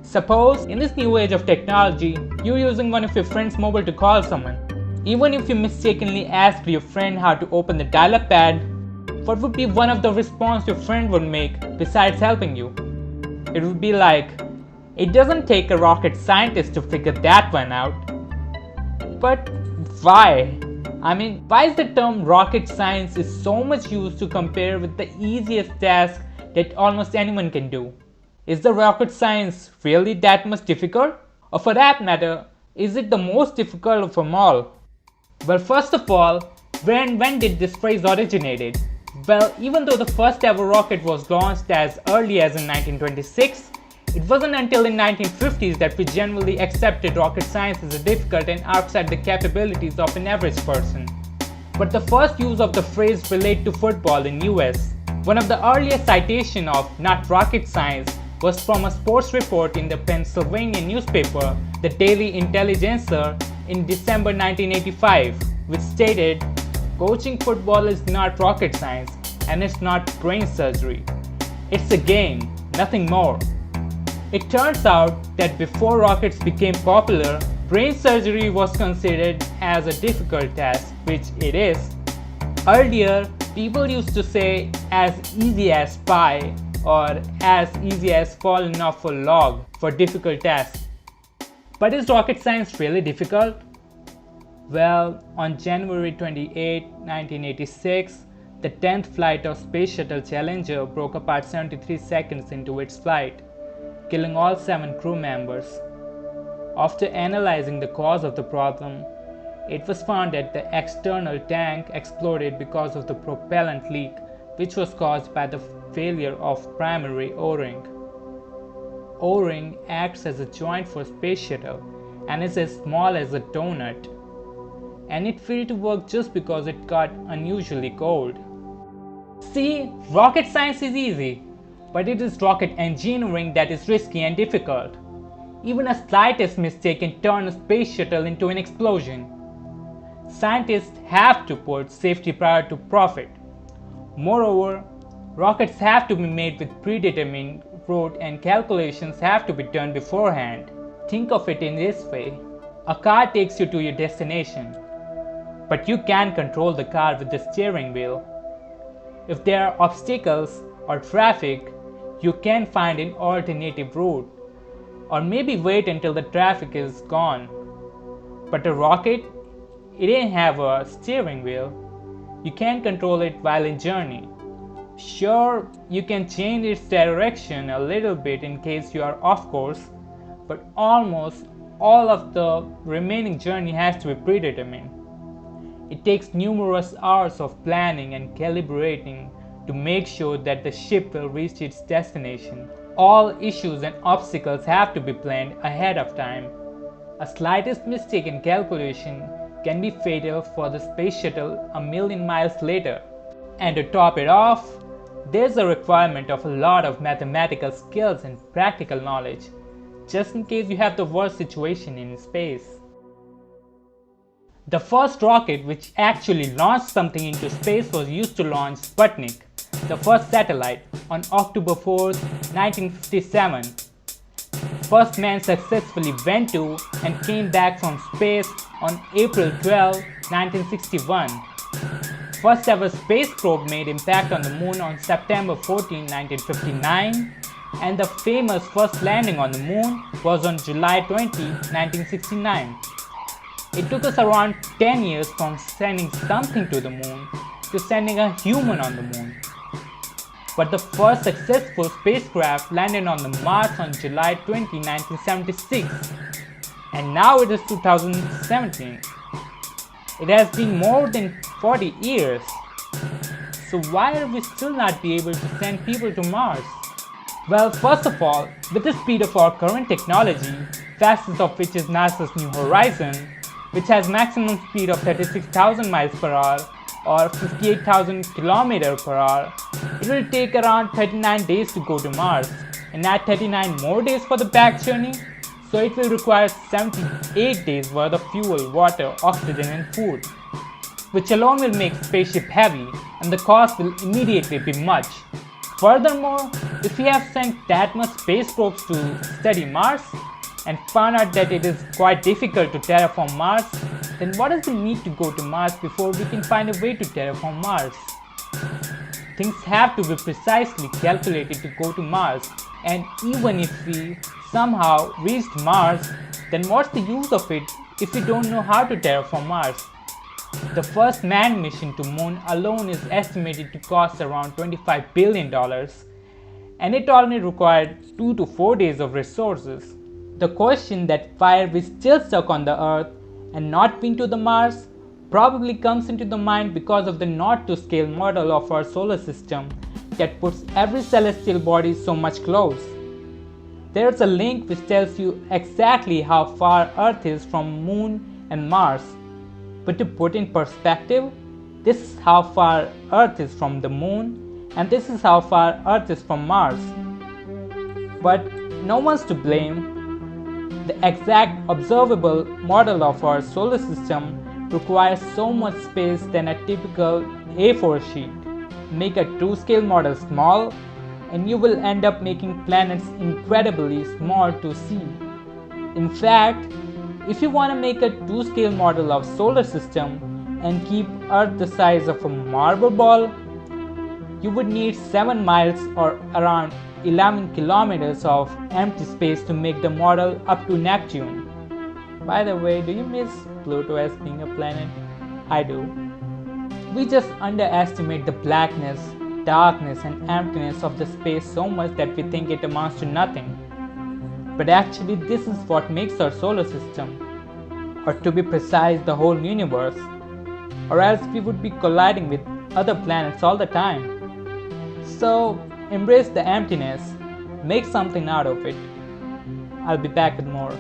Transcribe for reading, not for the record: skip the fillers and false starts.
Suppose in this new age of technology, you're using one of your friend's mobile to call someone. Even if you mistakenly ask your friend how to open the dial-up pad, what would be one of the responses your friend would make besides helping you? It would be like, it doesn't take a rocket scientist to figure that one out. But why? Why is the term rocket science is so much used to compare with the easiest task that almost anyone can do? Is the rocket science really that much difficult? Or for that matter, is it the most difficult of them all? Well, first of all, where and when did this phrase originated? Well, even though the first ever rocket was launched as early as in 1926, it wasn't until the 1950s that we generally accepted rocket science as a difficult and outside the capabilities of an average person. But the first use of the phrase relate to football in US. One of the earliest citation of not rocket science was from a sports report in the Pennsylvania newspaper, the Daily Intelligencer, in December 1985, which stated, "Coaching football is not rocket science and it's not brain surgery. It's a game, nothing more." It turns out that before rockets became popular, brain surgery was considered as a difficult task, which it is. Earlier, people used to say as easy as pie or as easy as falling off a log for difficult tasks. But is rocket science really difficult? Well, on January 28, 1986, the 10th flight of Space Shuttle Challenger broke apart 73 seconds into its flight, killing all 7 crew members. After analyzing the cause of the problem, it was found that the external tank exploded because of the propellant leak, which was caused by the failure of primary O-ring. O-ring acts as a joint for Space Shuttle and is as small as a donut, and it failed to work just because it got unusually cold. See, rocket science is easy, but it is rocket engineering that is risky and difficult. Even a slightest mistake can turn a space shuttle into an explosion. Scientists have to put safety prior to profit. Moreover, rockets have to be made with predetermined route and calculations have to be done beforehand. Think of it in this way. A car takes you to your destination, but you can't control the car with the steering wheel. If there are obstacles or traffic, you can find an alternative route, or maybe wait until the traffic is gone. But a rocket, it didn't have a steering wheel. You can't control it while in journey. Sure, you can change its direction a little bit in case you are off course, but almost all of the remaining journey has to be predetermined. It takes numerous hours of planning and calibrating to make sure that the ship will reach its destination. All issues and obstacles have to be planned ahead of time. A slightest mistake in calculation can be fatal for the space shuttle a million miles later. And to top it off, there's a requirement of a lot of mathematical skills and practical knowledge, just in case you have the worst situation in space. The first rocket which actually launched something into space was used to launch Sputnik, the first satellite, on October 4, 1957. First man successfully went to and came back from space on April 12, 1961. First ever space probe made impact on the moon on September 14, 1959, and the famous first landing on the moon was on July 20, 1969. It took us around 10 years from sending something to the moon to sending a human on the moon. But the first successful spacecraft landed on the Mars on July 20, 1976. And now it is 2017. It has been more than 40 years. So why are we still not be able to send people to Mars? Well, first of all, with the speed of our current technology, fastest of which is NASA's New Horizon, which has maximum speed of 36,000 miles per hour or 58,000 km per hour, it will take around 39 days to go to Mars and add 39 more days for the back journey, so it will require 78 days worth of fuel, water, oxygen and food, which alone will make spaceship heavy and the cost will immediately be much. Furthermore, if we have sent that much space probes to study Mars and found out that it is quite difficult to terraform Mars, then what is the need to go to Mars before we can find a way to terraform Mars? Things have to be precisely calculated to go to Mars, and even if we somehow reached Mars, then what's the use of it if we don't know how to terraform Mars? The first manned mission to Moon alone is estimated to cost around $25 billion, and it only required 2 to 4 days of resources. The question that why are we still stuck on the Earth and not been to the Mars probably comes into the mind because of the not to scale model of our solar system that puts every celestial body so much close. There's a link which tells you exactly how far Earth is from Moon and Mars. But to put in perspective, this is how far Earth is from the Moon and this is how far Earth is from Mars. But no one's to blame. The exact observable model of our solar system requires so much space than a typical A4 sheet. Make a 2-scale model small and you will end up making planets incredibly small to see. In fact, if you want to make a 2-scale model of solar system and keep Earth the size of a marble ball, you would need 7 miles or around 11 kilometers of empty space to make the model up to Neptune. By the way, do you miss Pluto as being a planet? I do. We just underestimate the blackness, darkness and emptiness of the space so much that we think it amounts to nothing. But actually this is what makes our solar system, or to be precise, the whole universe, or else we would be colliding with other planets all the time. So embrace the emptiness, make something out of it. I'll be back with more.